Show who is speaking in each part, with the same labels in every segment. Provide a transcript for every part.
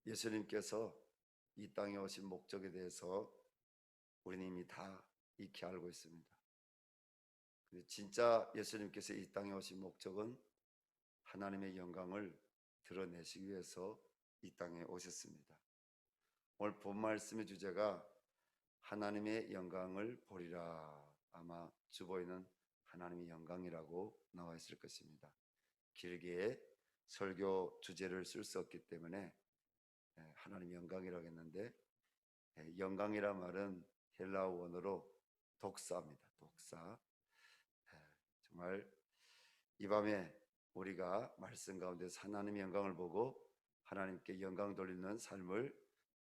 Speaker 1: 예수님께서 이 땅에 오신 목적에 대해서 우리는 이미 다 익히 알고 있습니다. 근데 진짜 예수님께서 이 땅에 오신 목적은 하나님의 영광을 드러내시기 위해서 이 땅에 오셨습니다. 오늘 본 말씀의 주제가 하나님의 영광을 보리라. 아마 주보에는 하나님의 영광이라고 나와 있을 것입니다. 길게 설교 주제를 쓸 수 없기 때문에 하나님의 영광이라고 했는데, 영광이란 말은 헬라어 원어로 독사입니다. 독사. 정말 이 밤에 우리가 말씀 가운데서 하나님의 영광을 보고 하나님께 영광 돌리는 삶을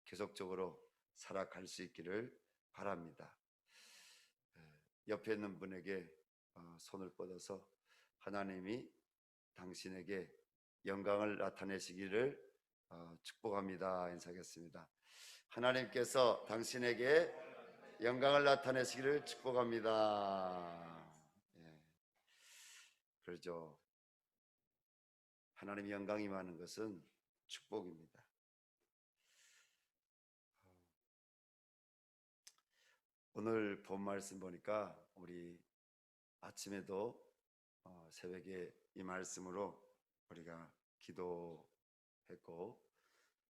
Speaker 1: 계속적으로 살아갈 수 있기를 바랍니다. 옆에 있는 분에게 손을 뻗어서 하나님이 당신에게 영광을 나타내시기를 축복합니다. 인사하겠습니다. 하나님께서 당신에게 영광을 나타내시기를 축복합니다. 그렇죠. 하나님의 영광이 임하는 것은 축복입니다. 오늘 본 말씀 보니까 우리 아침에도 새벽에 이 말씀으로 우리가 기도했고,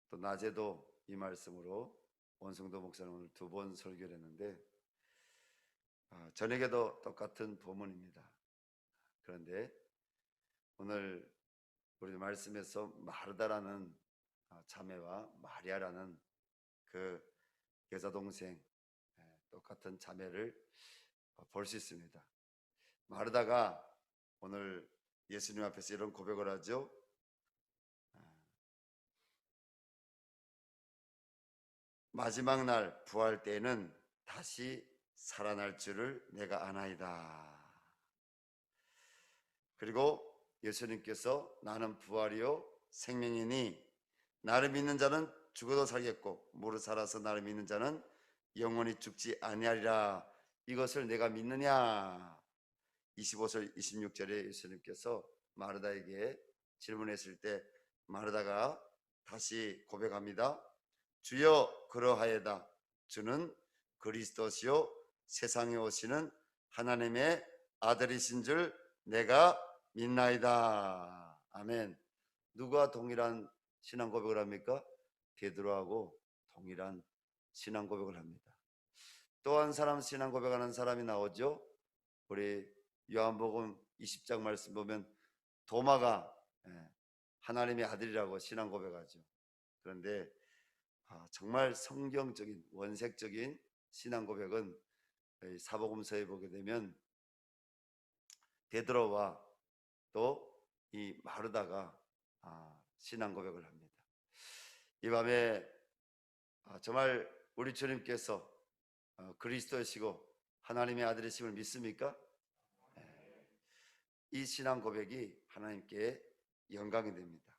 Speaker 1: 또 낮에도 이 말씀으로 원성도 목사는 오늘 2번 설교를 했는데, 저녁에도 똑같은 본문입니다. 그런데 오늘 우리 말씀에서 마르다라는 자매와 마리아라는 그 여자 동생, 똑같은 자매를 볼 수 있습니다. 마르다가 오늘 예수님 앞에서 이런 고백을 하죠. 마지막 날 부활 때에는 다시 살아날 줄을 내가 아나이다. 그리고 예수님께서 나는 부활이요 생명이니 나를 믿는 자는 죽어도 살겠고 무릇 살아서 나를 믿는 자는 영원히 죽지 아니하리라. 이것을 내가 믿느냐? 25절 26절에 예수님께서 마르다에게 질문했을 때 마르다가 다시 고백합니다. 주여 그러하여다. 주는 그리스도시요 세상에 오시는 하나님의 아들이신 줄 내가 믿나이다. 아멘. 누가 동일한 신앙 고백을 합니까? 베드로하고 동일한 신앙 고백을 합니다. 또 한 사람 신앙 고백하는 사람이 나오죠. 우리 요한복음 20장 말씀 보면 도마가 하나님의 아들이라고 신앙 고백하죠. 그런데 정말 성경적인 원색적인 신앙 고백은 사복음서에 보게 되면 베드로와 또 이 마르다가 신앙 고백을 합니다. 이 밤에 정말 우리 주님께서 그리스도이시고 하나님의 아들이심을 믿습니까? 이 신앙 고백이 하나님께 영광이 됩니다.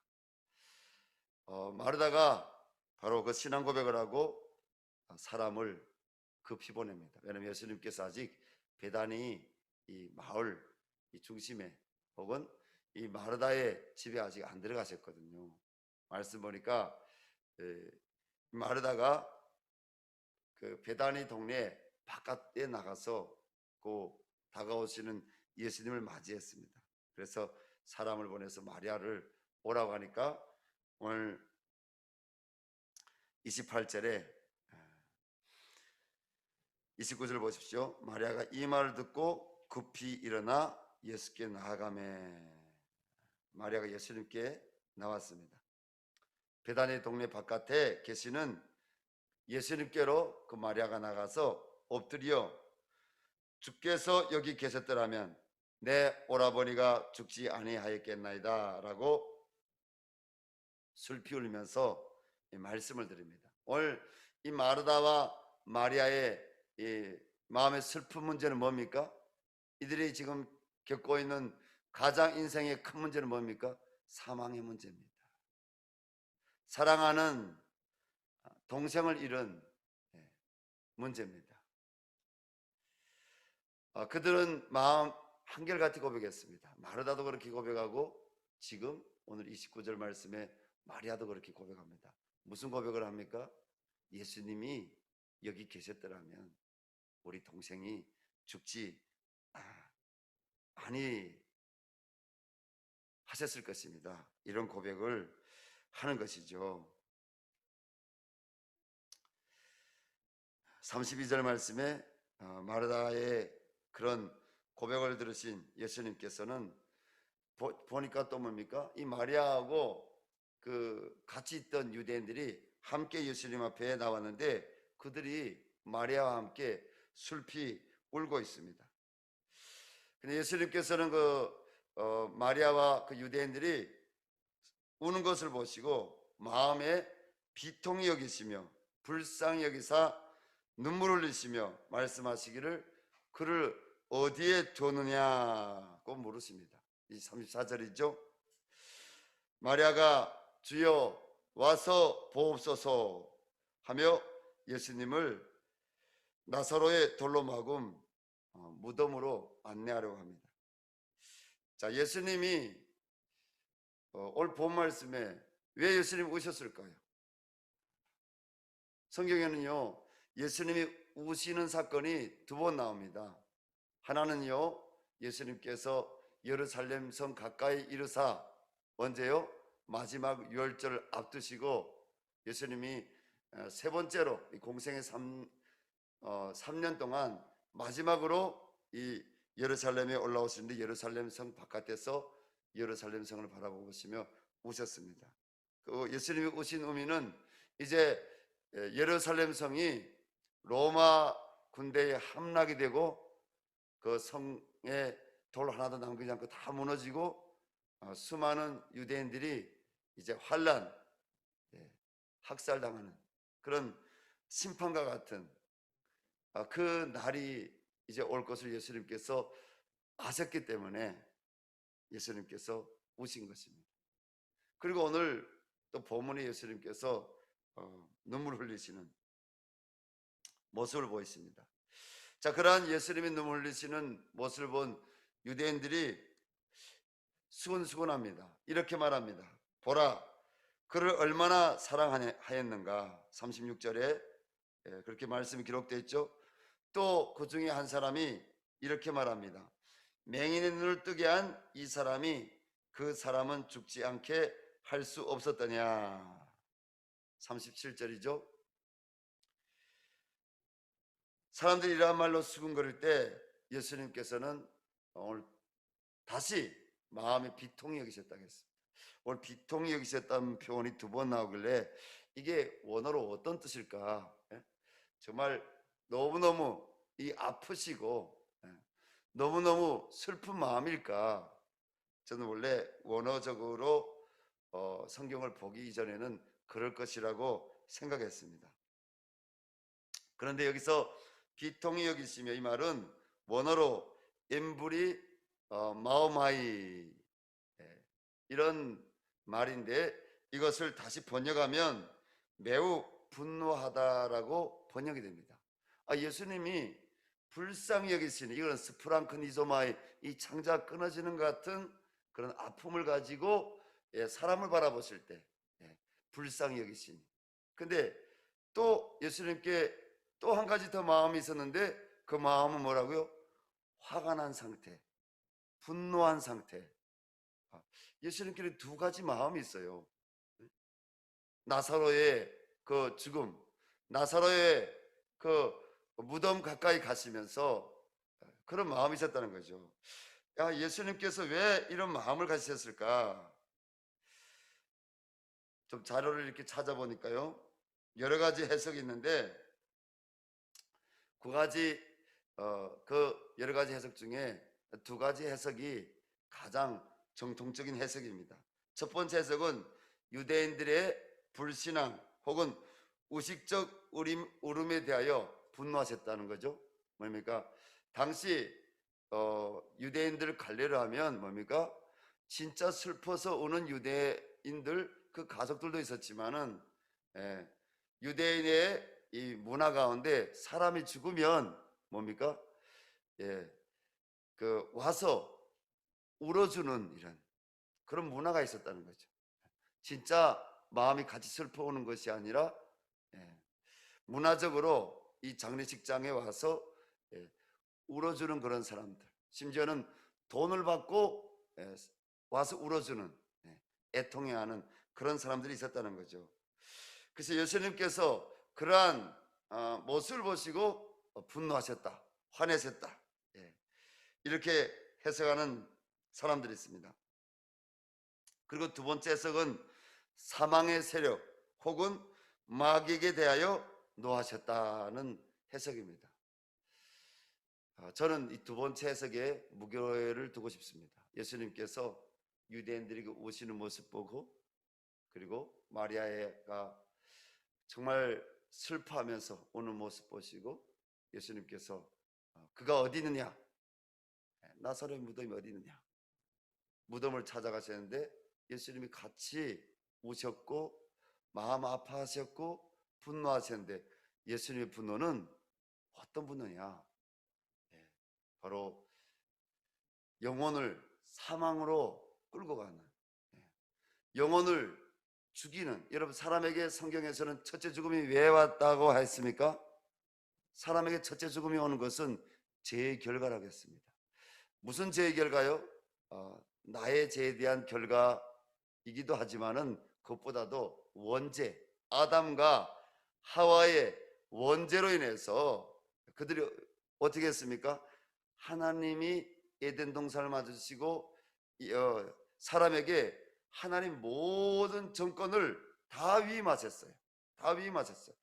Speaker 1: 마르다가 바로 그 신앙 고백을 하고 사람을 급히 보냅니다. 왜냐하면 예수님께서 아직 베다니 이 마을 이 중심에 혹은 이 마르다의 집에 아직 안 들어가셨거든요. 말씀 보니까 마르다가 그 베다니 동네 바깥에 나가서 그 다가오시는 예수님을 맞이했습니다. 그래서 사람을 보내서 마리아를 오라고 하니까 오늘 28절에 29절 보십시오. 마리아가 이 말을 듣고 급히 일어나 예수께 나아가매. 마리아가 예수님께 나왔습니다. 베다니 동네 바깥에 계시는 예수님께로 그 마리아가 나가서 엎드려 주께서 여기 계셨더라면 내 오라버니가 죽지 아니하였겠나이다 라고 슬피 울면서 말씀을 드립니다. 오늘 이 마르다와 마리아의 이 마음의 슬픈 문제는 뭡니까? 이들이 지금 겪고 있는 가장 인생의 큰 문제는 뭡니까? 사망의 문제입니다. 사랑하는 동생을 잃은 문제입니다. 그들은 마음 한결같이 고백했습니다. 마르다도 그렇게 고백하고 지금 오늘 29절 말씀에 마리아도 그렇게 고백합니다. 무슨 고백을 합니까? 예수님이 여기 계셨더라면 우리 동생이 죽지 아니 하셨을 것입니다. 이런 고백을 하는 것이죠. 32절 말씀에 마르다의 그런 고백을 들으신 예수님께서는 보니까 또 뭡니까? 이 마리아하고 그 같이 있던 유대인들이 함께 예수님 앞에 나왔는데 그들이 마리아와 함께 슬피 울고 있습니다. 근데 예수님께서는 마리아와 그 유대인들이 우는 것을 보시고 마음에 비통히 여기시며 불쌍히 여기사 눈물 흘리시며 말씀하시기를 그를 어디에 두느냐고 물으십니다. 이 34절이죠. 마리아가 주여 와서 보옵소서 하며 예수님을 나사로의 돌로 막음 무덤으로 안내하려고 합니다. 자, 예수님이 오늘 본 말씀에 왜 예수님이 우셨을까요? 성경에는요 예수님이 우시는 사건이 두 번 나옵니다. 하나는요 예수님께서 예루살렘 성 가까이 이르사 언제요? 마지막 유월절을 앞두시고 예수님이 세 번째로 공생의 3년 동안 마지막으로 이 예루살렘에 올라오시는데 예루살렘 성 바깥에서 예루살렘 성을 바라보시며 우셨습니다. 그 예수님이 우신 의미는 이제 예루살렘 성이 로마 군대에 함락이 되고 그 성에 돌 하나도 남기지 않고 다 무너지고 수많은 유대인들이 이제 환란, 학살당하는 그런 심판과 같은 그 날이 이제 올 것을 예수님께서 아셨기 때문에 예수님께서 우신 것입니다. 그리고 오늘 또 본문에 예수님께서 눈물 흘리시는 모습을 보이십니다. 자, 그러한 예수님이 눈물 흘리시는 모습을 본 유대인들이 수근수근합니다. 이렇게 말합니다. 보라, 그를 얼마나 사랑하였는가. 36절에 그렇게 말씀이 기록되어 있죠. 또 그 중에 한 사람이 이렇게 말합니다. 맹인의 눈을 뜨게 한 이 사람이 그 사람은 죽지 않게 할 수 없었더냐. 37절이죠. 사람들이 이러한 말로 수군거릴 때 예수님께서는 오늘 다시 마음에 비통히 여기셨다고 했습니다. 오늘 비통히 여기셨다는 표현이 두 번 나오길래 이게 원어로 어떤 뜻일까? 정말 너무너무 이 아프시고 너무너무 슬픈 마음일까? 저는 원래 원어적으로 성경을 보기 이전에는 그럴 것이라고 생각했습니다. 그런데 여기서 비통히 여기시며 이 말은 원어로 엠브리 마오마이 이런 말인데 이것을 다시 번역하면 매우 분노하다라고 번역이 됩니다. 예수님이 불쌍히 여기시는 이건 스프랑크니조마의 이 창자가 끊어지는 것 같은 그런 아픔을 가지고 사람을 바라보실 때 불쌍히 여기시니. 근데 또 예수님께 또 한 가지 더 마음이 있었는데 그 마음은 뭐라고요? 화가 난 상태, 분노한 상태. 예수님께는 두 가지 마음이 있어요. 나사로의 그 죽음, 나사로의 그 무덤 가까이 가시면서 그런 마음이 있었다는 거죠. 예수님께서 왜 이런 마음을 가지셨을까? 좀 자료를 이렇게 찾아보니까요 여러 가지 해석이 있는데 그 여러 가지 해석 중에 두 가지 해석이 가장 정통적인 해석입니다. 첫 번째 해석은 유대인들의 불신앙 혹은 우식적 울음에 대하여 분노하셨다는 거죠. 뭡니까? 당시 유대인들 갈례를 하면 뭡니까? 진짜 슬퍼서 우는 유대인들 그 가족들도 있었지만은 유대인의 이 문화 가운데 사람이 죽으면 뭡니까? 그 와서 울어주는 이런 그런 문화가 있었다는 거죠. 진짜 마음이 같이 슬퍼오는 것이 아니라 문화적으로 이 장례식장에 와서 울어주는 그런 사람들, 심지어는 돈을 받고 와서 울어주는, 애통해하는 그런 사람들이 있었다는 거죠. 그래서 예수님께서 그러한 모습을 보시고 분노하셨다, 화내셨다, 이렇게 해석하는 사람들이 있습니다. 그리고 두 번째 해석은 사망의 세력 혹은 마귀에게 대하여 노하셨다는 해석입니다. 저는 이 두 번째 해석에 무게를 두고 싶습니다. 예수님께서 유대인들이 오시는 모습 보고, 그리고 마리아가 정말 슬퍼하면서 오는 모습 보시고, 예수님께서 그가 어디 있느냐, 나사렛 무덤이 어디 있느냐, 무덤을 찾아가셨는데 예수님이 같이 우셨고 마음 아파하셨고 분노하셨는데, 예수님의 분노는 어떤 분노냐, 바로 영혼을 사망으로 끌고 가는, 영혼을 죽이는. 여러분, 사람에게 성경에서는 첫째 죽음이 왜 왔다고 했습니까? 사람에게 첫째 죽음이 오는 것은 죄의 결과라고 했습니다. 무슨 죄의 결과요? 나의 죄에 대한 결과이기도 하지만은 그것보다도 원죄, 아담과 하와의 원죄로 인해서 그들이 어떻게 했습니까? 하나님이 에덴 동산을 만드시고 사람에게 하나님 모든 정권을 다 위임하셨어요. 다 위임하셨어요.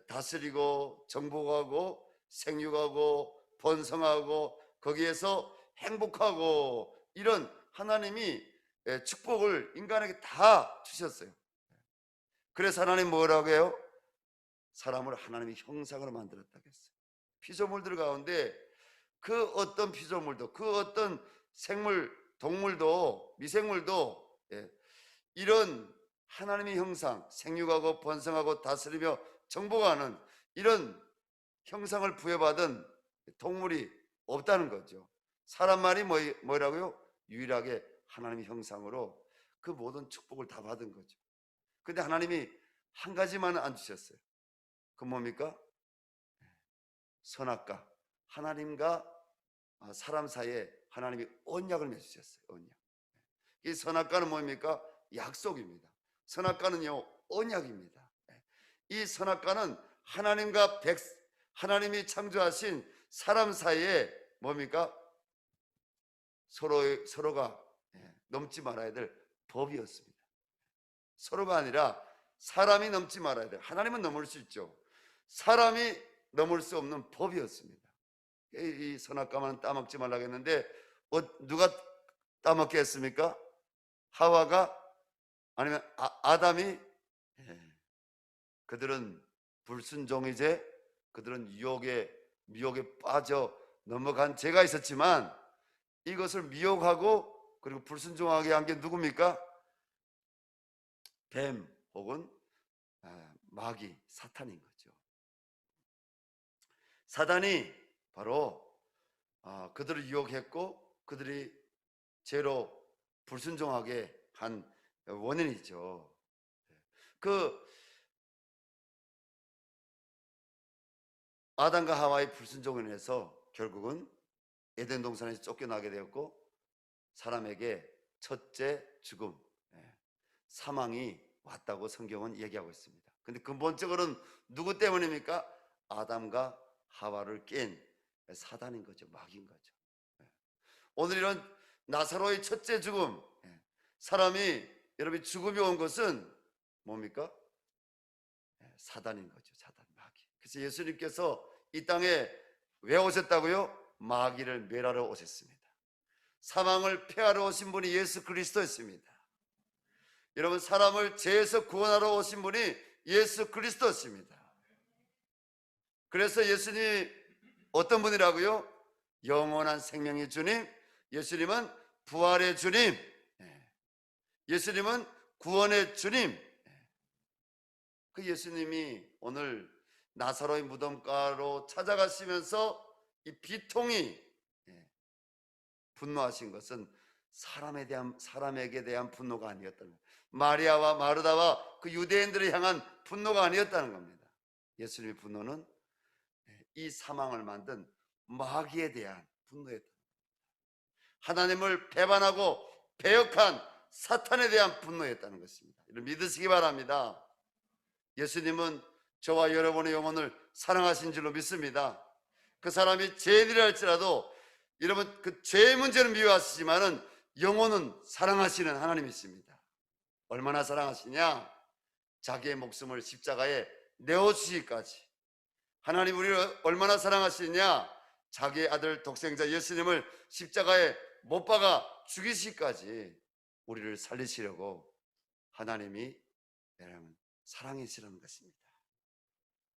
Speaker 1: 다스리고 정복하고 생육하고 번성하고 거기에서 행복하고, 이런 하나님이 축복을 인간에게 다 주셨어요. 그래서 하나님 뭐라고 해요? 사람을 하나님의 형상으로 만들었다고 했어요. 피조물들 가운데 그 어떤 피조물도, 그 어떤 생물, 동물도, 미생물도 이런 하나님의 형상, 생육하고 번성하고 다스리며 정복하는 이런 형상을 부여받은 동물이 없다는 거죠. 사람만이 뭐라고요? 유일하게 하나님의 형상으로 그 모든 축복을 다 받은 거죠. 근데 하나님이 한 가지만 안 주셨어요. 그 뭡니까? 선악과, 하나님과 사람 사이에 하나님이 언약을 맺으셨어요. 언약. 이 선악과는 뭡니까? 약속입니다. 선악과는요, 언약입니다. 이 선악과는 하나님이 창조하신 사람 사이에 뭡니까? 서로가 넘지 말아야 될 법이었습니다. 서로가 아니라 사람이 넘지 말아야 돼요. 하나님은 넘을 수 있죠. 사람이 넘을 수 없는 법이었습니다. 이 선악과만 따먹지 말라고 했는데 누가 따먹게 했습니까? 하와가? 아니면 아담이? 그들은 불순종이제, 그들은 미혹에 빠져 넘어간 죄가 있었지만 이것을 미혹하고 그리고 불순종하게 한 게 누굽니까? 뱀 혹은 마귀, 사탄인 거죠. 사단이 바로 그들을 유혹했고 그들이 죄로 불순종하게 한 원인이죠. 그 아담과 하와의 불순종을 인해서 결국은 에덴 동산에서 쫓겨나게 되었고 사람에게 첫째 죽음, 사망이 왔다고 성경은 얘기하고 있습니다. 근데 근본적으로는 누구 때문입니까? 아담과 하와를 깬 사단인 거죠. 마귀인 거죠. 오늘 이런 나사로의 첫째 죽음, 사람이 여러분 죽음이 온 것은 뭡니까? 사단인 거죠. 사단, 마귀. 그래서 예수님께서 이 땅에 왜 오셨다고요? 마귀를 멸하러 오셨습니다. 사망을 폐하러 오신 분이 예수 그리스도였습니다. 여러분, 사람을 죄에서 구원하러 오신 분이 예수 그리스도였습니다. 그래서 예수님이 어떤 분이라고요? 영원한 생명의 주님, 예수님은 부활의 주님, 예수님은 구원의 주님. 그 예수님이 오늘 나사로의 무덤가로 찾아가시면서 이 비통이 분노하신 것은 사람에게 대한 분노가 아니었다는 거예요. 마리아와 마르다와 그 유대인들을 향한 분노가 아니었다는 겁니다. 예수님의 분노는 이 사망을 만든 마귀에 대한 분노였다. 하나님을 배반하고 배역한 사탄에 대한 분노였다는 것입니다. 이를 믿으시기 바랍니다. 예수님은 저와 여러분의 영혼을 사랑하신 줄로 믿습니다. 그 사람이 죄인이라 할지라도 여러분 그 죄의 문제는 미워하시지만은 영혼은 사랑하시는 하나님이십니다. 얼마나 사랑하시냐? 자기의 목숨을 십자가에 내어주시기까지. 하나님 우리를 얼마나 사랑하시냐? 자기의 아들 독생자 예수님을 십자가에 못 박아 죽이시기까지 우리를 살리시려고 하나님이 여러분 사랑이시라는 것입니다.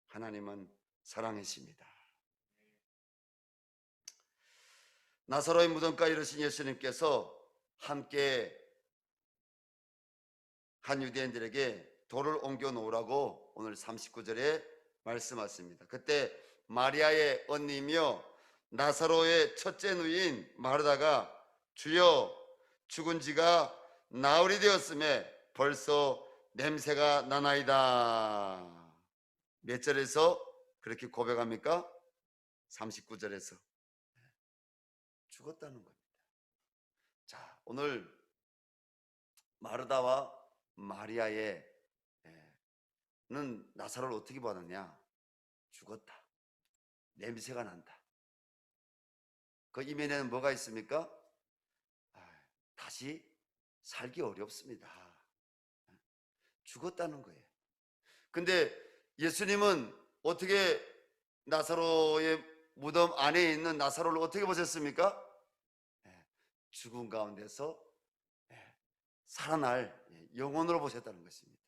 Speaker 1: 하나님은 사랑이십니다. 나사로의 무덤가에 이르신 예수님께서 함께 한 유대인들에게 돌을 옮겨 놓으라고 오늘 39절에 말씀하십니다. 그때 마리아의 언니며 나사로의 첫째 누이인 마르다가 주여 죽은 지가 나흘이 되었음에 벌써 냄새가 나나이다. 몇 절에서 그렇게 고백합니까? 39절에서 죽었다는 겁니다. 자, 오늘 마르다와 마리아의 는 나사로를 어떻게 보았느냐? 죽었다. 냄새가 난다. 그 이면에는 뭐가 있습니까? 다시 살기 어렵습니다. 죽었다는 거예요. 근데 예수님은 어떻게 나사로의 무덤 안에 있는 나사로를 어떻게 보셨습니까? 죽은 가운데서 살아날 영혼으로 보셨다는 것입니다.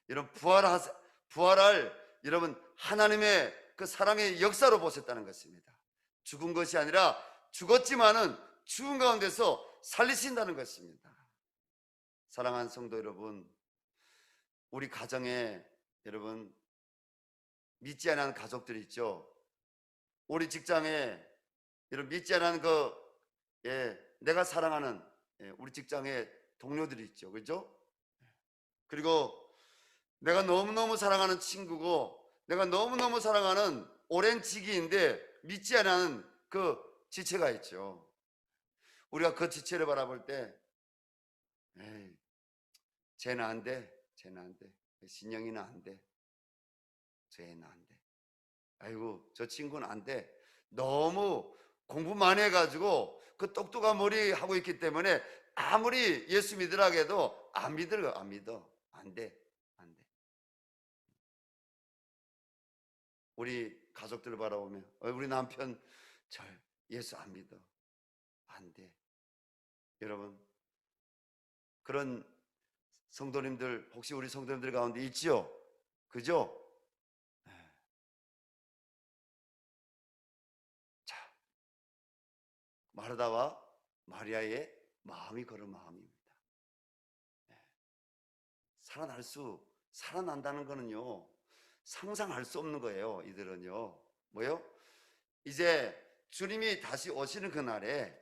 Speaker 1: 이런 부활할 여러분 하나님의 그 사랑의 역사로 보셨다는 것입니다. 죽은 것이 아니라 죽었지만은 죽은 가운데서 살리신다는 것입니다. 사랑하는 성도 여러분, 우리 가정에 여러분 믿지 않는 가족들이 있죠. 우리 직장에 이런 믿지 않는 내가 사랑하는 우리 직장의 동료들이 있죠. 그렇죠? 그리고 내가 너무너무 사랑하는 친구고 내가 너무너무 사랑하는 오랜 지기인데 믿지 않는 그 지체가 있죠. 우리가 그 지체를 바라볼 때 에이, 쟤는 안 돼. 쟤는 안 돼. 신영이는 안 돼. 쟤는 안 돼. 아이고 저 친구는 안 돼. 너무 공부만 해가지고 그 똑똑한 머리 하고 있기 때문에 아무리 예수 믿으라 해도 안 믿어. 안 돼. 안 돼. 우리 가족들을 바라보면 우리 남편 예수 안 믿어. 안 돼. 여러분 그런 성도님들 혹시 우리 성도님들 가운데 있지요? 그죠? 자, 마르다와 마리아의 마음이 그런 마음입니다. 살아난다는 거는요 상상할 수 없는 거예요. 이들은요 뭐요? 이제 주님이 다시 오시는 그날에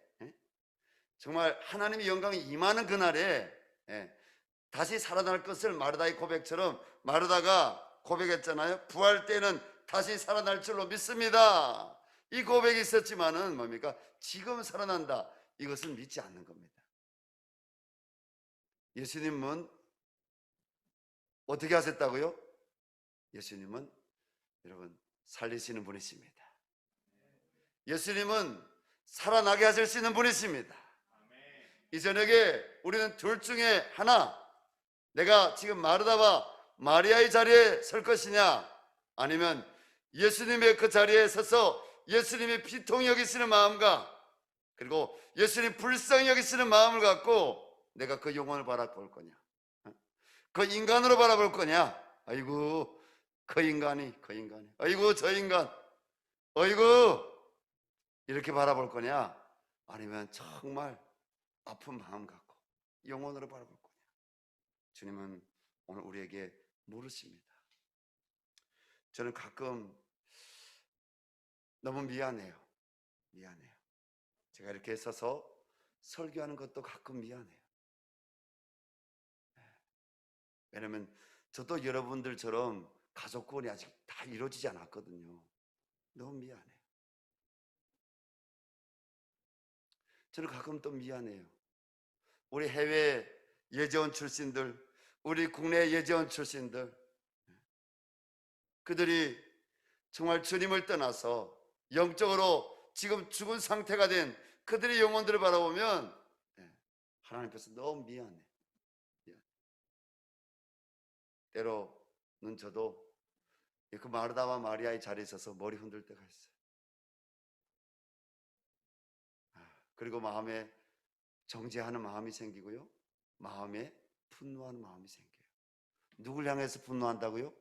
Speaker 1: 정말 하나님의 영광이 임하는 그날에 다시 살아날 것을 마르다의 고백처럼 마르다가 고백했잖아요. 부활 때는 다시 살아날 줄로 믿습니다. 이 고백이 있었지만은 뭡니까? 지금 살아난다. 이것은 믿지 않는 겁니다. 예수님은 어떻게 하셨다고요? 예수님은 여러분 살리시는 분이십니다. 예수님은 살아나게 하실 수 있는 분이십니다. 이 저녁에 우리는 둘 중에 하나, 내가 지금 마르다와 마리아의 자리에 설 것이냐, 아니면 예수님의 그 자리에 서서 예수님의 비통히 여기시는 마음과 그리고 예수님 불쌍히 여기시는 마음을 갖고 내가 그 영혼을 바라볼 거냐, 그 인간으로 바라볼 거냐. 아이고 그 인간이 아이고 저 인간 아이고 이렇게 바라볼 거냐, 아니면 정말 아픈 마음 갖고 영혼으로 바라볼 거냐. 주님은 오늘 우리에게 물으십니다. 저는 가끔 너무 미안해요. 제가 이렇게 서서 설교하는 것도 가끔 미안해요. 왜냐면 저도 여러분들처럼 가족 구원이 아직 다 이루어지지 않았거든요. 너무 미안해요. 저는 가끔 또 미안해요. 우리 해외 예재원 출신들, 우리 국내 예재원 출신들, 그들이 정말 주님을 떠나서 영적으로 지금 죽은 상태가 된 그들의 영혼들을 바라보면 하나님께서 너무 미안해. 때로는 저도 그 마르다와 마리아의 자리에 있어서 머리 흔들 때가 있어요. 그리고 마음에 정죄하는 마음이 생기고요, 마음에 분노하는 마음이 생겨요. 누굴 향해서 분노한다고요?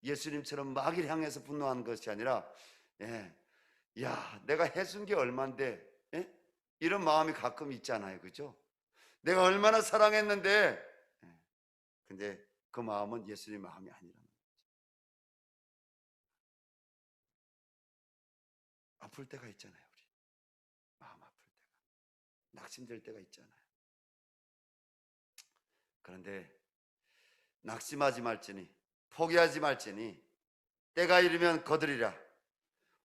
Speaker 1: 예수님처럼 마귀를 향해서 분노하는 것이 아니라, 야, 내가 해준 게 얼만데, 이런 마음이 가끔 있잖아요, 그죠? 내가 얼마나 사랑했는데, 근데 그 마음은 예수님 마음이 아니라는 거죠. 아플 때가 있잖아요, 우리. 마음 아플 때가, 낙심될 때가 있잖아요. 그런데 낙심하지 말지니, 포기하지 말지니, 때가 이르면 거두리라.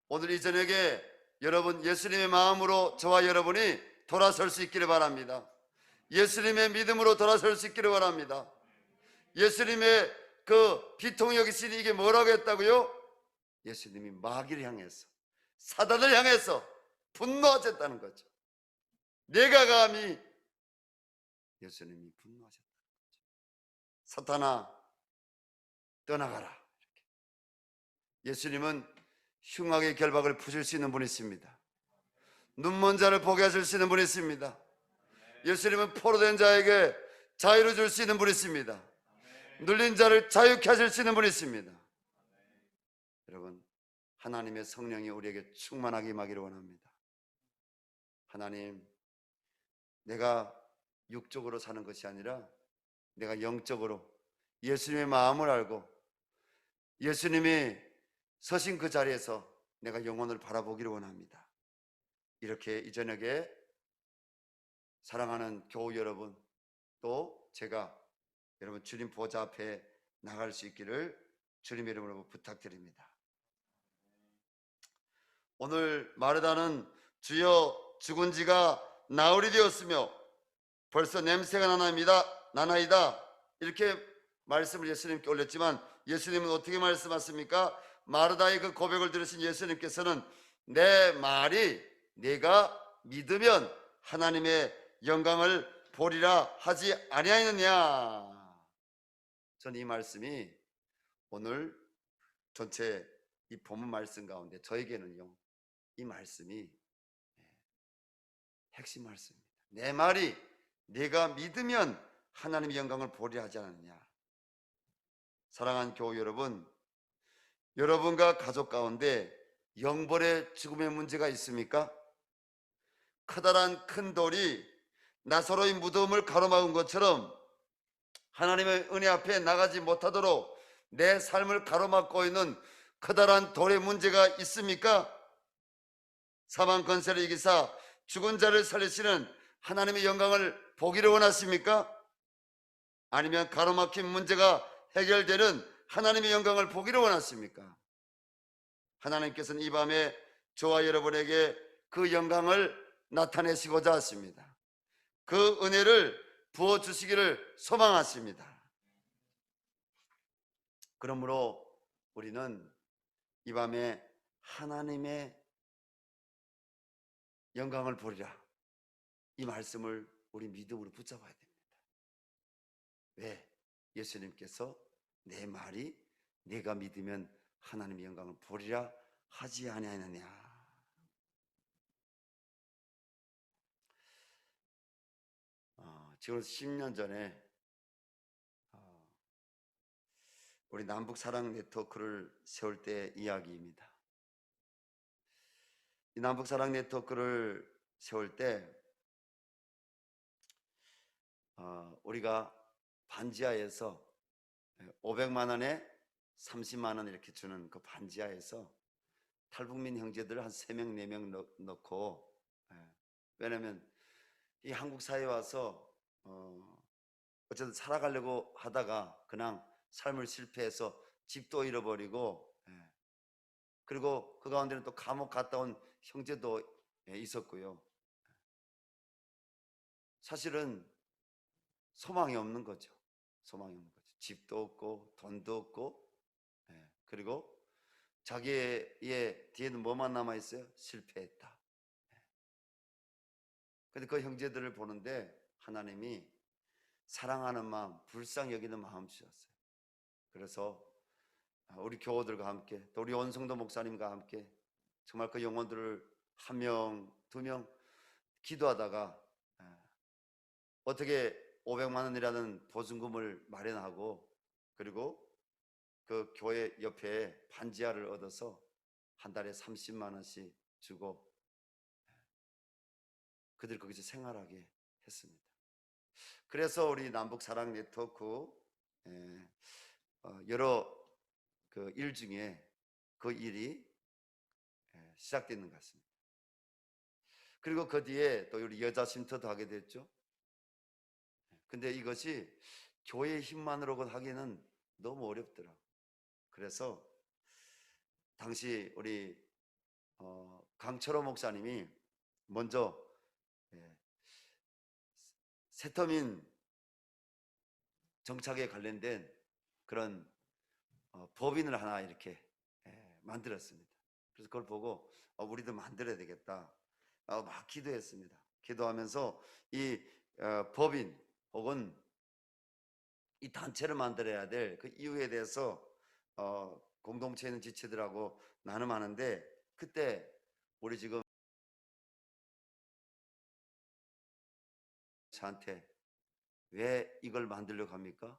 Speaker 1: 오늘 이 저녁에 여러분 예수님의 마음으로 저와 여러분이 돌아설 수 있기를 바랍니다. 예수님의 믿음으로 돌아설 수 있기를 바랍니다. 예수님의 그 비통 여기시니 이게 뭐라고 했다고요? 예수님이 마귀를 향해서, 사단을 향해서 분노하셨다는 거죠. 내가 감히, 예수님이 분노하셨다는 거죠. 사탄아 떠나가라. 이렇게. 예수님은 흉악의 결박을 부술 수 있는 분이십니다. 눈먼 자를 보게 하실 수 있는 분이십니다. 예수님은 포로된 자에게 자유를 줄 수 있는 분이십니다. 눌린 자를 자유케 하실 수 있는 분이십니다. 여러분, 하나님의 성령이 우리에게 충만하게 임하기를 원합니다. 하나님, 내가 육적으로 사는 것이 아니라 내가 영적으로 예수님의 마음을 알고 예수님이 서신 그 자리에서 내가 영혼을 바라보기를 원합니다. 이렇게 이 저녁에 사랑하는 교우 여러분, 또 제가 여러분 주님 보좌 앞에 나갈 수 있기를 주님의 이름으로 부탁드립니다. 오늘 마르다는 주여 죽은 지가 나흘이 되었으며 벌써 냄새가 나나이다 이렇게 말씀을 예수님께 올렸지만, 예수님은 어떻게 말씀하십니까? 마르다의 그 고백을 들으신 예수님께서는 내 말이 네가 믿으면 하나님의 영광을 보리라 하지 아니하였느냐. 저는 이 말씀이 오늘 전체 이 본문 말씀 가운데 저에게는요, 이 말씀이 핵심 말씀입니다. 내 말이 네가 믿으면 하나님의 영광을 보리라 하지 않았느냐. 사랑하는 교우 여러분, 여러분과 가족 가운데 영벌의 죽음의 문제가 있습니까? 커다란 큰 돌이 나사로의 무덤을 가로막은 것처럼 하나님의 은혜 앞에 나가지 못하도록 내 삶을 가로막고 있는 커다란 돌의 문제가 있습니까? 사망 권세를 이기사 죽은 자를 살리시는 하나님의 영광을 보기를 원하십니까? 아니면 가로막힌 문제가 해결되는 하나님의 영광을 보기를 원하십니까? 하나님께서는 이 밤에 저와 여러분에게 그 영광을 나타내시고자 하십니다. 그 은혜를 부어주시기를 소망하십니다. 그러므로 우리는 이 밤에 하나님의 영광을 보리라, 이 말씀을 우리 믿음으로 붙잡아야 됩니다. 왜? 예수님께서 내 말이 네가 믿으면 하나님의 영광을 보리라 하지 아니하느냐. 지금 10년 전에 우리 남북사랑 네트워크를 세울 때 이야기입니다. 이 남북사랑 네트워크를 세울 때 우리가 반지하에서 500만 원에 30만 원 이렇게 주는 그 반지하에서 탈북민 형제들 한 3명 4명 넣고, 왜냐면 이 한국 사회에 와서 어쨌든 살아가려고 하다가 그냥 삶을 실패해서 집도 잃어버리고, 그리고 그 가운데는 또 감옥 갔다 온 형제도 있었고요. 사실은 소망이 없는 거죠. 소망이 없는 거죠. 집도 없고 돈도 없고, 그리고 자기의 뒤에는 뭐만 남아 있어요? 실패했다. 근데 그 형제들을 보는데 하나님이 사랑하는 마음, 불쌍히 여기는 마음 주셨어요. 그래서 우리 교우들과 함께, 또 우리 원성도 목사님과 함께 정말 그 영혼들을 한 명, 두 명 기도하다가 어떻게 500만 원이라는 보증금을 마련하고, 그리고 그 교회 옆에 반지하를 얻어서 한 달에 30만 원씩 주고 그들 거기서 생활하게 했습니다. 그래서 우리 남북 사랑 네트워크 여러 그 일 중에 그 일이 시작되는 것 같습니다. 그리고 그 뒤에 또 우리 여자 쉼터도 하게 됐죠. 근데 이것이 교회의 힘만으로 하기는 너무 어렵더라고요. 그래서 당시 우리 강철호 목사님이 먼저 세터민 정착에 관련된 그런 법인을 하나 이렇게 만들었습니다. 그래서 그걸 보고 우리도 만들어야 되겠다 막 기도했습니다. 기도하면서 이 법인 혹은 이 단체를 만들어야 될 그 이유에 대해서 공동체에 있는 지체들하고 나눔하는데, 그때 우리 지금 저한테 왜 이걸 만들려고 합니까?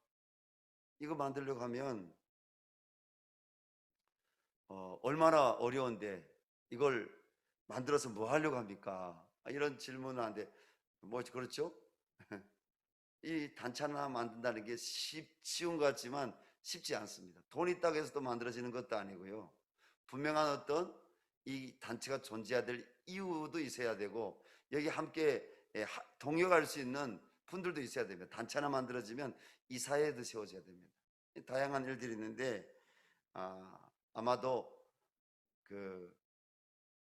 Speaker 1: 이거 만들려고 하면 얼마나 어려운데 이걸 만들어서 뭐 하려고 합니까? 이런 질문을 하는데, 뭐 그렇죠? 이 단체 하나 만든다는 게 쉬운 것 같지만 쉽지 않습니다. 돈이 있다고 해서 또 만들어지는 것도 아니고요. 분명한 어떤 이 단체가 존재해야 될 이유도 있어야 되고, 여기 함께 동역할 수 있는 분들도 있어야 됩니다. 단체 하나 만들어지면 이 사회에도 세워져야 됩니다. 다양한 일들이 있는데 아마도 그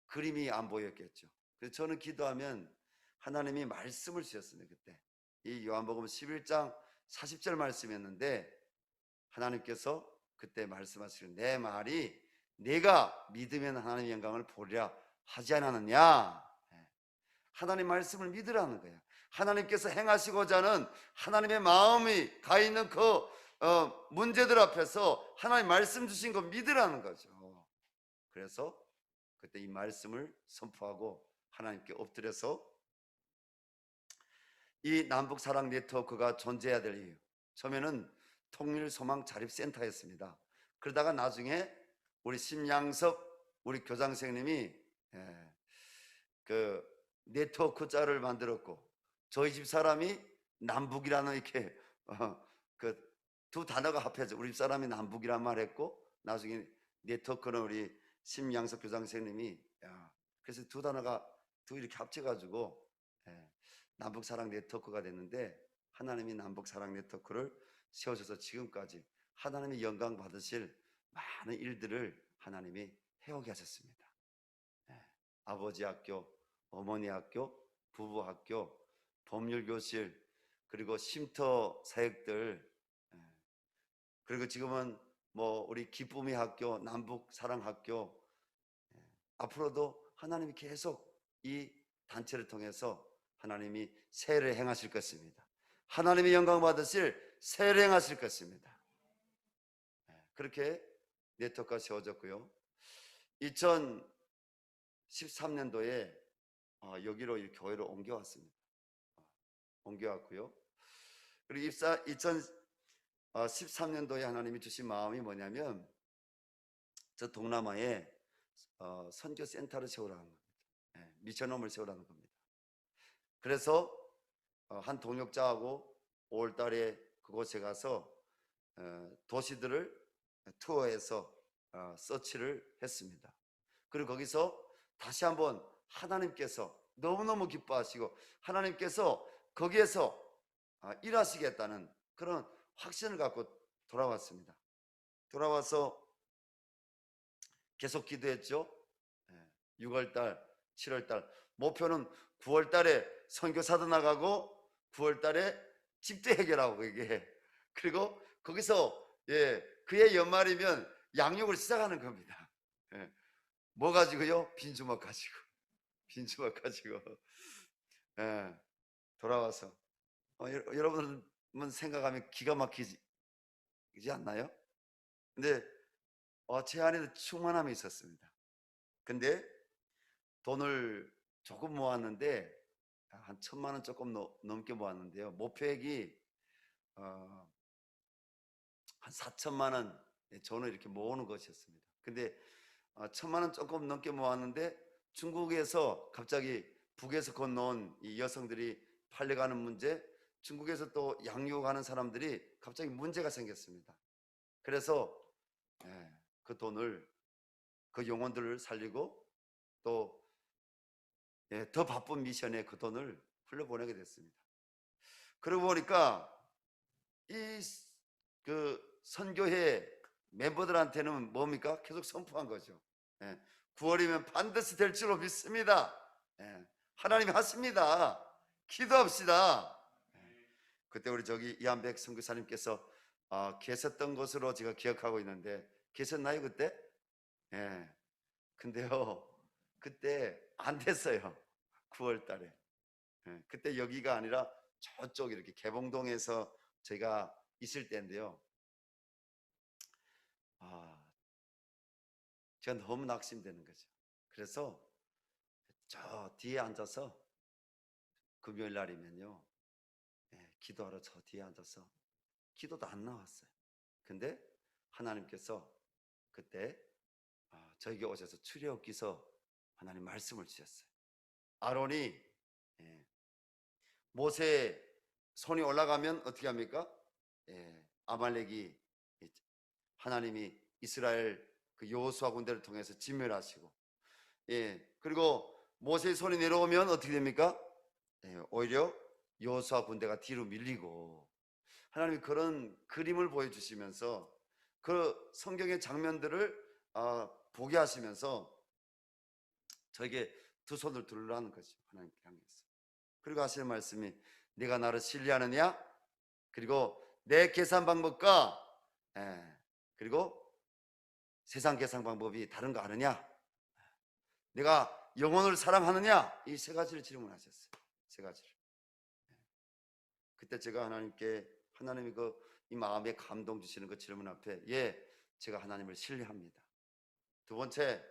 Speaker 1: 그림이 안 보였겠죠. 그래서 저는 기도하면 하나님이 말씀을 주셨습니다. 그때 이 요한복음 11장 40절 말씀이었는데, 하나님께서 그때 말씀하시기를 내 말이 내가 믿으면 하나님의 영광을 보리라 하지 않았느냐. 하나님 말씀을 믿으라는 거예요. 하나님께서 행하시고자 하는 하나님의 마음이 가 있는 그 문제들 앞에서 하나님 말씀 주신 거 믿으라는 거죠. 그래서 그때 이 말씀을 선포하고 하나님께 엎드려서 이 남북사랑 네트워크가 존재해야 될 이유, 처음에는 통일소망자립센터였습니다. 그러다가 나중에 우리 심양섭 우리 교장 선생님이 그 네트워크 자를 만들었고, 저희 집 사람이 남북이라는 이렇게 그 두 단어가 합해져 우리 집 사람이 남북이란 말 했고, 나중에 네트워크는 우리 심양섭 교장 선생님이 그래서 두 단어가 두 이렇게 합쳐가지고 남북사랑 네트워크가 됐는데, 하나님이 남북사랑 네트워크를 세우셔서 지금까지 하나님이 영광 받으실 많은 일들을 하나님이 해오게 하셨습니다. 아버지 학교, 어머니 학교, 부부 학교, 법률교실, 그리고 쉼터 사역들, 그리고 지금은 뭐 우리 기쁨의 학교, 남북사랑학교, 앞으로도 하나님이 계속 이 단체를 통해서 하나님이 세례를 행하실 것입니다. 하나님의 영광 받으실 세례를 행하실 것입니다. 그렇게 네트워크가 세워졌고요. 2013년도에 여기로 이 교회를 옮겨왔습니다. 옮겨왔고요. 그리고 2013년도에 하나님이 주신 마음이 뭐냐면, 저 동남아에 선교 센터를 세우라는 겁니다. 미션홈을 세우라는 겁니다. 그래서 한 동역자하고 5월 달에 그곳에 가서 도시들을 투어해서 서치를 했습니다. 그리고 거기서 다시 한번 하나님께서 너무너무 기뻐하시고 하나님께서 거기에서 일하시겠다는 그런 확신을 갖고 돌아왔습니다. 돌아와서 계속 기도했죠. 6월달, 7월달, 목표는 9월달에 선교사도 나가고 9월달에 집도 해결하고 이게 그리고 거기서 그해 연말이면 양육을 시작하는 겁니다. 뭐 가지고요? 빈주먹 가지고 돌아와서 여러분은 생각하면 기가 막히지 않나요? 근데 제 안에도 충만함이 있었습니다. 근데 돈을 조금 모았는데 한 1,000만 원 조금 넘게 모았는데요. 목표액이 한 4천만 원 저는 이렇게 모으는 것이었습니다. 근데 1,000만 원 조금 넘게 모았는데 중국에서 갑자기 북에서 건너온 이 여성들이 팔려가는 문제, 중국에서 또 양육하는 사람들이 갑자기 문제가 생겼습니다. 그래서 그 돈을 그 영혼들을 살리고 또 더 바쁜 미션에 그 돈을 흘려보내게 됐습니다. 그러고 보니까 그 선교회 멤버들한테는 뭡니까? 계속 선포한 거죠. 9월이면 반드시 될 줄로 믿습니다. 하나님이 하십니다. 기도합시다. 그때 우리 저기 이한백 선교사님께서 계셨던 것으로 제가 기억하고 있는데 계셨나요 그때? 근데요 그때 안 됐어요. 9월 달에. 그때 여기가 아니라 저쪽 이렇게 개봉동에서 제가 있을 때인데요. 제가 너무 낙심되는 거죠. 그래서 저 뒤에 앉아서 금요일 날이면요 기도하러 저 뒤에 앉아서 기도도 안 나왔어요. 근데 하나님께서 그때 저에게 오셔서 출애굽기서 하나님 말씀을 주셨어요. 아론이 모세 손이 올라가면 어떻게 합니까? 아말렉이 하나님이 이스라엘 그 여호수아 군대를 통해서 진멸하시고 그리고 모세의 손이 내려오면 어떻게 됩니까? 오히려 여호수아 군대가 뒤로 밀리고 하나님이 그런 그림을 보여주시면서 그 성경의 장면들을 보게 하시면서 저에게 두 손을 들으라는 거죠. 하나님께 향해서. 그리고 하시는 말씀이 네가 나를 신뢰하느냐? 그리고 내 계산 방법과 그리고 세상 계산 방법이 다른 거 아느냐? 내가 영혼을 사랑하느냐? 이 세 가지를 질문하셨어요. 세 가지를. 그때 제가 하나님께 하나님이 이 마음에 감동 주시는 그 질문 앞에 제가 하나님을 신뢰합니다. 두 번째,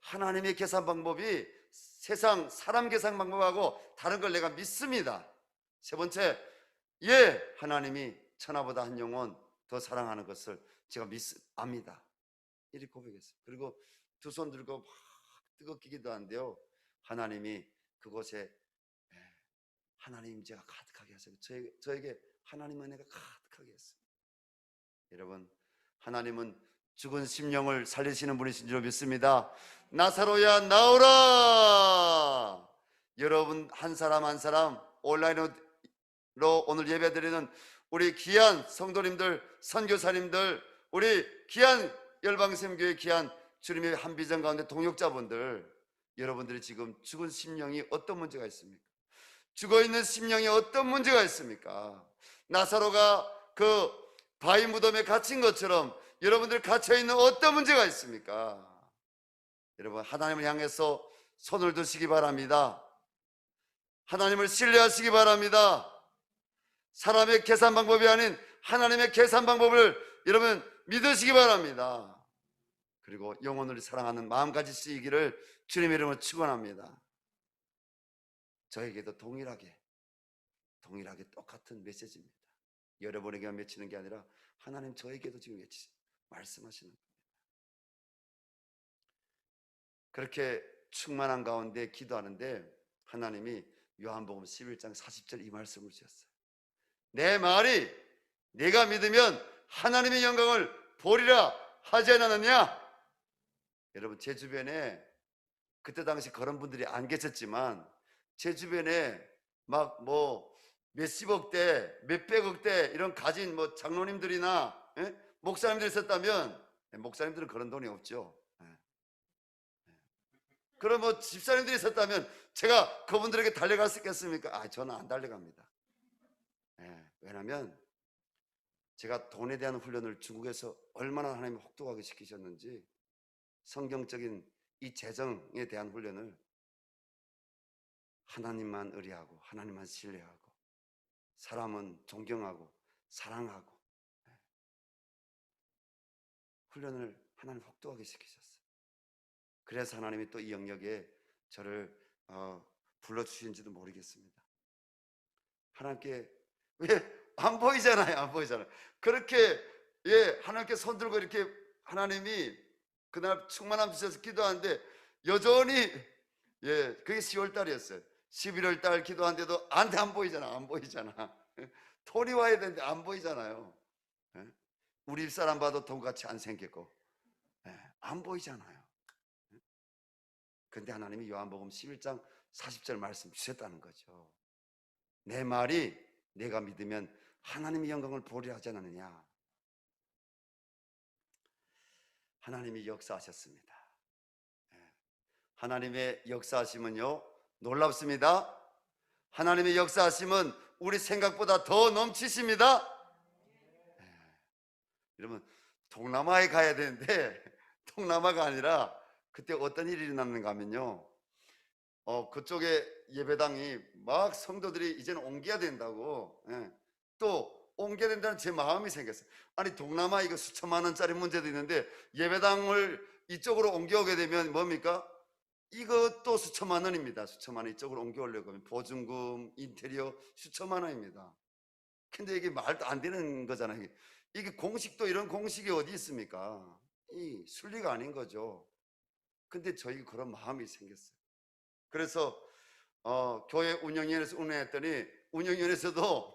Speaker 1: 하나님의 계산 방법이 세상 사람 계산 방법하고 다른 걸 내가 믿습니다. 세 번째, 하나님이 천하보다 한 영혼 더 사랑하는 것을 제가 압니다. 이렇게 고백했어요. 그리고 두 손 들고 막 뜨겁게 기도하는데요 하나님이 그곳에 하나님 임재가 가득하게 하세요. 저에게 하나님 은혜가 가득하게 했습니다. 여러분, 하나님은 죽은 심령을 살리시는 분이신 줄 믿습니다. 나사로야 나오라. 여러분 한 사람 한 사람 온라인으로 오늘 예배드리는 우리 귀한 성도님들, 선교사님들, 우리 귀한 열방샘교회 귀한 주님의 한 비전 가운데 동역자분들, 여러분들이 지금 죽은 심령이 어떤 문제가 있습니까? 죽어있는 심령이 어떤 문제가 있습니까? 나사로가 그 바위 무덤에 갇힌 것처럼 여러분들 갇혀있는 어떤 문제가 있습니까? 여러분 하나님을 향해서 손을 드시기 바랍니다. 하나님을 신뢰하시기 바랍니다. 사람의 계산 방법이 아닌 하나님의 계산 방법을 여러분 믿으시기 바랍니다. 그리고 영혼을 사랑하는 마음까지 쓰이기를 주님의 이름으로 축원합니다. 저에게도 동일하게 똑같은 메시지입니다. 여러분에게만 맺히는 게 아니라 하나님 저에게도 지금 말씀하시는 겁니다. 그렇게 충만한 가운데 기도하는데 하나님이 요한복음 11장 40절 이 말씀을 주셨어요. 내 말이 네가 믿으면 하나님의 영광을 보리라 하지 않았느냐? 여러분 제 주변에 그때 당시 그런 분들이 안 계셨지만 제 주변에 막 뭐 몇십억 대, 몇백억 대 이런 가진 뭐 장로님들이나 목사님들이 있었다면, 목사님들은 그런 돈이 없죠. 그럼 뭐 집사님들이 있었다면 제가 그분들에게 달려갈 수 있겠습니까? 저는 안 달려갑니다. 왜냐하면 제가 돈에 대한 훈련을 중국에서 얼마나 하나님이 혹독하게 시키셨는지, 성경적인 이 재정에 대한 훈련을 하나님만 의뢰하고 하나님만 신뢰하고 사람은 존경하고 사랑하고 훈련을 하나님 혹독하게 시키셨어요. 그래서 하나님이 또 이 영역에 저를 불러주신지도 모르겠습니다. 하나님께 왜 안 보이잖아요. 안 보이잖아요. 그렇게 하나님께 손 들고 이렇게 하나님이 그날 충만함 주셔서 기도하는데 여전히 그게 10월 달이었어요. 11월 달 기도하는데도 안 보이잖아. 안 보이잖아. 돈이 와야 되는데 안 보이잖아요. 우리 집사람 봐도 돈같이 안 생겼고 안 보이잖아요. 근데 하나님이 요한복음 11장 40절 말씀 주셨다는 거죠. 내 말이 내가 믿으면 하나님의 영광을 보리라 하지 않느냐. 하나님이 역사하셨습니다. 하나님의 역사하심은요 놀랍습니다. 하나님의 역사하심은 우리 생각보다 더 넘치십니다. 여러분, 동남아에 가야 되는데 동남아가 아니라 그때 어떤 일이 일어났는가 하면요, 그쪽에 예배당이 막 성도들이 이제는 옮겨야 된다고, 또 옮겨야 된다는 제 마음이 생겼어요. 아니 동남아 이거 수천만 원짜리 문제도 있는데 예배당을 이쪽으로 옮겨오게 되면 뭡니까? 이것도 수천만 원입니다. 수천만 원 이쪽으로 옮겨오려고 하면 보증금, 인테리어 수천만 원입니다. 근데 이게 말도 안 되는 거잖아요. 이게 공식도 이런 공식이 어디 있습니까? 이 순리가 아닌 거죠. 근데 저희가 그런 마음이 생겼어요. 그래서 교회 운영위원회에서 운영했더니 운영위원회에서도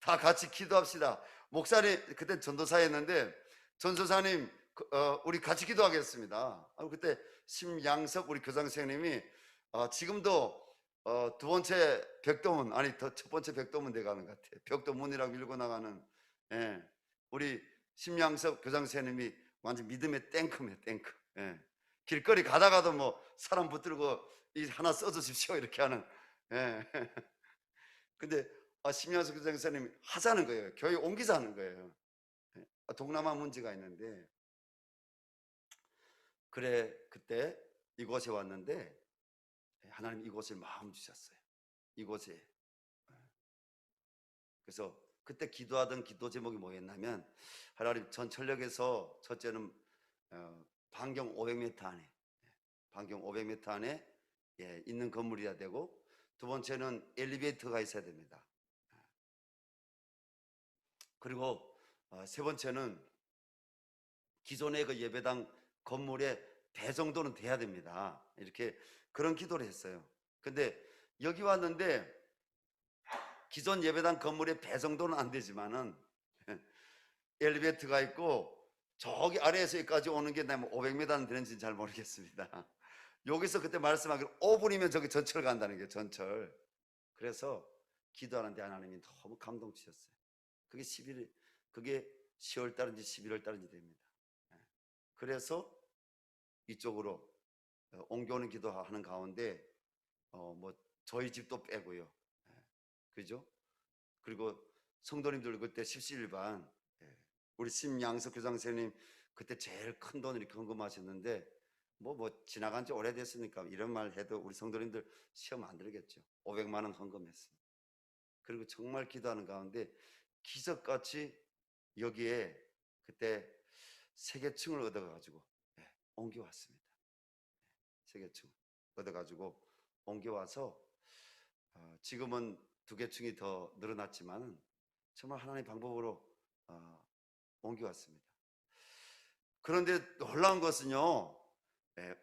Speaker 1: 다 같이 기도합시다. 목사님 그때 전도사였는데 전도사님 우리 같이 기도하겠습니다. 그때 심양섭 우리 교장 선생님이 지금도 두 번째 벽도문, 아니 첫 번째 벽도문 돼가는 것 같아요. 벽도문이라고 밀고 나가는 우리 심양섭 교장 선생님이 완전 믿음의 탱크입니다. 탱크. 길거리 가다가도 뭐 사람 붙들고 이 하나 써주십시오 이렇게 하는. 근데 심양섭 교장 선생님이 하자는 거예요. 교회 옮기자는 거예요. 동남아 문제가 있는데, 그래 그때 이곳에 왔는데 하나님 이곳을 마음 주셨어요. 이곳에. 그래서 그때 기도하던 기도 제목이 뭐였냐면, 하나님 전철역에서 첫째는 반경 500m 안에, 반경 500m 안에 있는 건물이어야 되고, 두 번째는 엘리베이터가 있어야 됩니다. 그리고 세 번째는 기존의 그 예배당 건물의 배 정도는 돼야 됩니다. 이렇게 그런 기도를 했어요. 근데 여기 왔는데 기존 예배당 건물의 배 정도는 안 되지만은 엘리베이터가 있고 저기 아래에서 여기까지 오는 게 500m는 되는지는 잘 모르겠습니다. 여기서 그때 말씀하기로 5분이면 저기 전철 간다는 게 전철. 그래서 기도하는데 하나님이 너무 감동 주셨어요. 그게 10월 달인지 11월 달인지 됩니다. 그래서 이쪽으로 옮겨오는 기도하는 가운데 뭐 저희 집도 빼고요. 그죠? 그리고 성도님들 그때 십시일반 우리 심양석 교장 선생님 그때 제일 큰 돈을 이렇게 헌금하셨는데 뭐 지나간 지 오래됐으니까 이런 말 해도 우리 성도님들 시험 안 들겠죠. 500만 원 헌금했습니다. 그리고 정말 기도하는 가운데 기적같이 여기에 그때 세개층을 얻어가지고 옮겨왔습니다. 세개층 얻어가지고 옮겨와서 지금은 2개층이 더 늘어났지만 정말 하나님의 방법으로 옮겨왔습니다. 그런데 놀라운 것은요,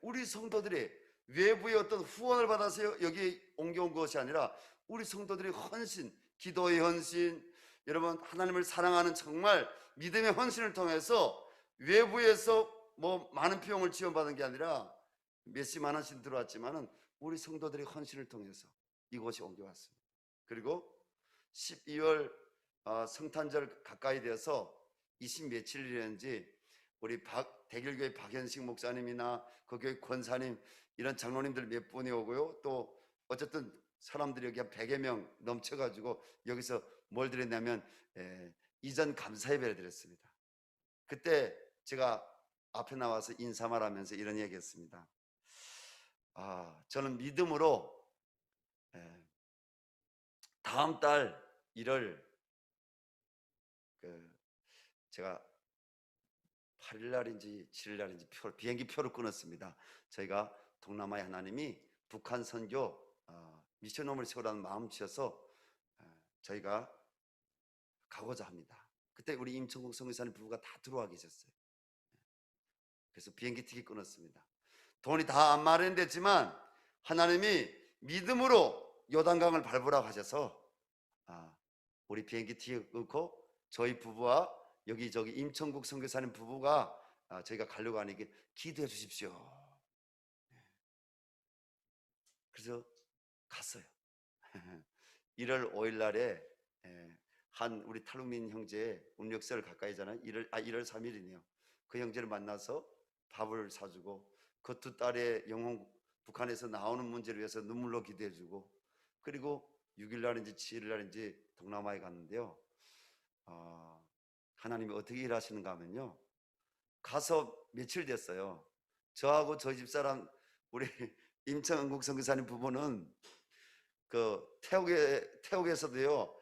Speaker 1: 우리 성도들이 외부의 어떤 후원을 받아서 여기 옮겨온 것이 아니라 우리 성도들의 헌신, 기도의 헌신, 여러분 하나님을 사랑하는 정말 믿음의 헌신을 통해서 외부에서 뭐 많은 비용을 지원받은 게 아니라 몇십만 원씩 들어왔지만은 우리 성도들이 헌신을 통해서 이곳이 옮겨왔습니다. 그리고 12월 성탄절 가까이 되어서 20 며칠이랬는지 우리 대길교회 박현식 목사님이나 그 교회 권사님 이런 장로님들 몇 분이 오고요. 또 어쨌든 사람들이 여기 한 100여 명 넘쳐가지고 여기서 뭘 드렸냐면 이전 감사 예배를 드렸습니다. 그때 제가 앞에 나와서 인사말 하면서 이런 얘기 했습니다. 저는 믿음으로 다음 달 1월 제가 8일날인지 7일날인지 비행기 표를 끊었습니다. 저희가 동남아의 하나님이 북한 선교 미션홈을 세우라는 마음 주셔서 저희가 가고자 합니다. 그때 우리 임천국 성교사님 부부가 다 들어와 계셨어요. 그래서 비행기 티켓 끊었습니다. 돈이 다 안 마련됐지만 하나님이 믿음으로 요단강을 밟으라고 하셔서 우리 비행기 티켓 끊고 저희 부부와 여기저기 임천국 선교사님 부부가 저희가 가려고 하니까 기도해 주십시오. 그래서 갔어요. 1월 5일 날에 한 우리 탈북민 형제 운력설 가까이잖아요. 1월 3일이네요. 그 형제를 만나서 밥을 사주고 그 두 딸의 영혼 북한에서 나오는 문제를 위해서 눈물로 기도해주고 그리고 6일 날인지 7일 날인지 동남아에 갔는데요. 하나님이 어떻게 일하시는가 하면요. 가서 며칠 됐어요. 저하고 저희 집사람 우리 임천국 선교사님 부부는 그 태국에서도요.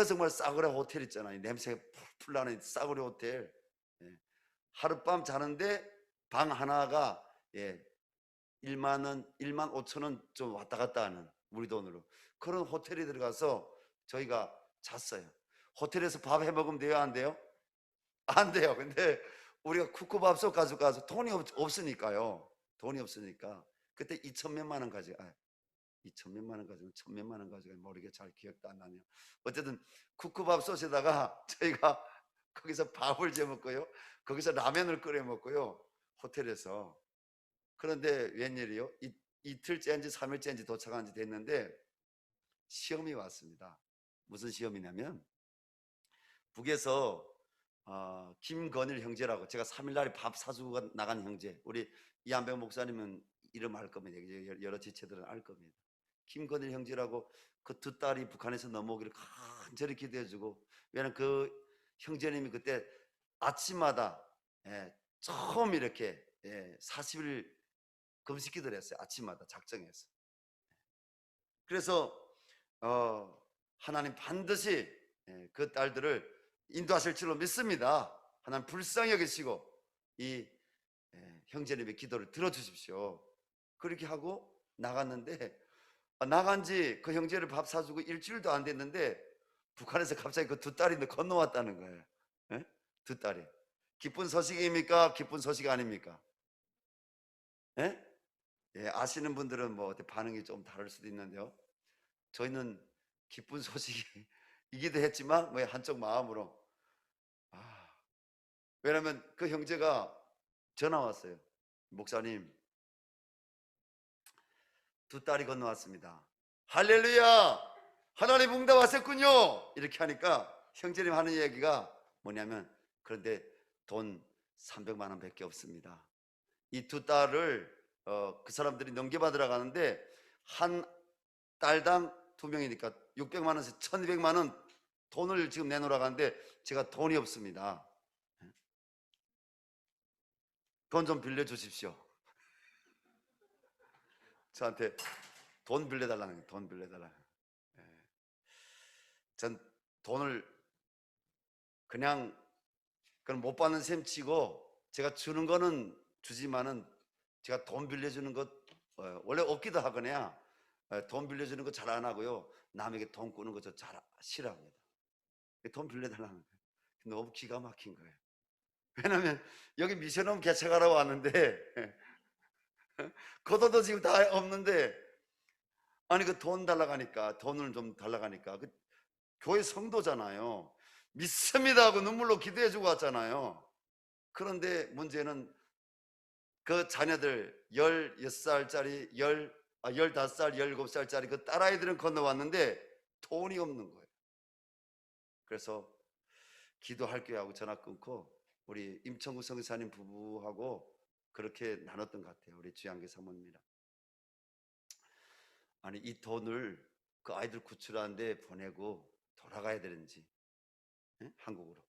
Speaker 1: 정말 싸구려 호텔 있잖아요. 냄새 풀풀 나는 싸구려 호텔. 하룻밤 자는데 방 하나가 1만 원, 1만 5천 원 좀 왔다 갔다 하는 우리 돈으로 그런 호텔에 들어가서 저희가 잤어요. 호텔에서 밥 해 먹으면 돼요? 안 돼요? 안 돼요. 근데 우리가 쿠쿠밥솥 가져가서 돈이 없으니까요. 돈이 없으니까 그때 2천 몇만 원 가지고 2천 몇만 원 가지고 1천 몇만 원 가지고 모르게 잘 기억도 안 나네요. 어쨌든 쿠쿠밥솥에다가 저희가 거기서 밥을 재 먹고요. 거기서 라면을 끓여 먹고요. 호텔에서. 그런데 웬일이요? 이틀째인지 3일째인지 도착한 지 됐는데 시험이 왔습니다. 무슨 시험이냐면 북에서 김건일 형제라고 제가 3일날에 밥 사주고 나간 형제 우리 이한병 목사님은 이름 알 겁니다. 여러 지체들은 알 겁니다. 김건일 형제라고 그 두 딸이 북한에서 넘어오기를 간절히 기도해주고 왜냐면 그 형제님이 그때 아침마다 처음 이렇게 40일 금식 기도를 했어요. 아침마다 작정해서. 그래서 하나님 반드시 그 딸들을 인도하실 줄로 믿습니다. 하나님 불쌍히 여기시고 이 형제님의 기도를 들어주십시오. 그렇게 하고 나갔는데 나간 지 그 형제를 밥 사주고 일주일도 안 됐는데 북한에서 갑자기 그 두 딸이 건너왔다는 거예요. 두 딸이. 기쁜 소식입니까? 기쁜 소식 아닙니까? 아시는 분들은 뭐 반응이 좀 다를 수도 있는데요. 저희는 기쁜 소식이기도 했지만 뭐 한쪽 마음으로 왜냐면 그 형제가 전화 왔어요. 목사님 두 딸이 건너왔습니다. 할렐루야 하나님 응답하셨군요. 이렇게 하니까 형제님 하는 얘기가 뭐냐면 그런데 돈 300만 원 밖에 없습니다. 이 두 딸을 그 사람들이 넘겨받으러 가는데 한 딸당 2명이니까 600만 원에서 1200만 원 돈을 지금 내놓으러 가는데 제가 돈이 없습니다. 돈 좀 빌려주십시오. 저한테 돈 빌려달라는 거예요. 돈 빌려달라는 거예요. 전 돈을 그냥 못 받는 셈 치고 제가 주는 거는 주지만은 제가 돈 빌려주는 것 원래 없기도 하거나 돈 빌려주는 거 잘 안 하고요. 남에게 돈 꾸는 거 저 잘 싫어합니다. 돈 빌려달라는 거예요. 너무 기가 막힌 거예요. 왜냐면 여기 미션홈 개척하러 왔는데 겉옷도 지금 다 없는데 아니 그 돈 달라고 하니까 돈을 좀 달라고 하니까 그 교회 성도잖아요. 믿습니다 하고 눈물로 기도해주고 왔잖아요. 그런데 문제는 그 자녀들 16살짜리 15살 17살짜리 그 딸아이들은 건너왔는데 돈이 없는 거예요. 그래서 기도할 게 하고 전화 끊고 우리 임청구 성사님 부부하고 그렇게 나눴던 것 같아요. 우리 주양계 사모님이랑. 아니 이 돈을 그 아이들 구출하는데 보내고 돌아가야 되는지, 예? 한국으로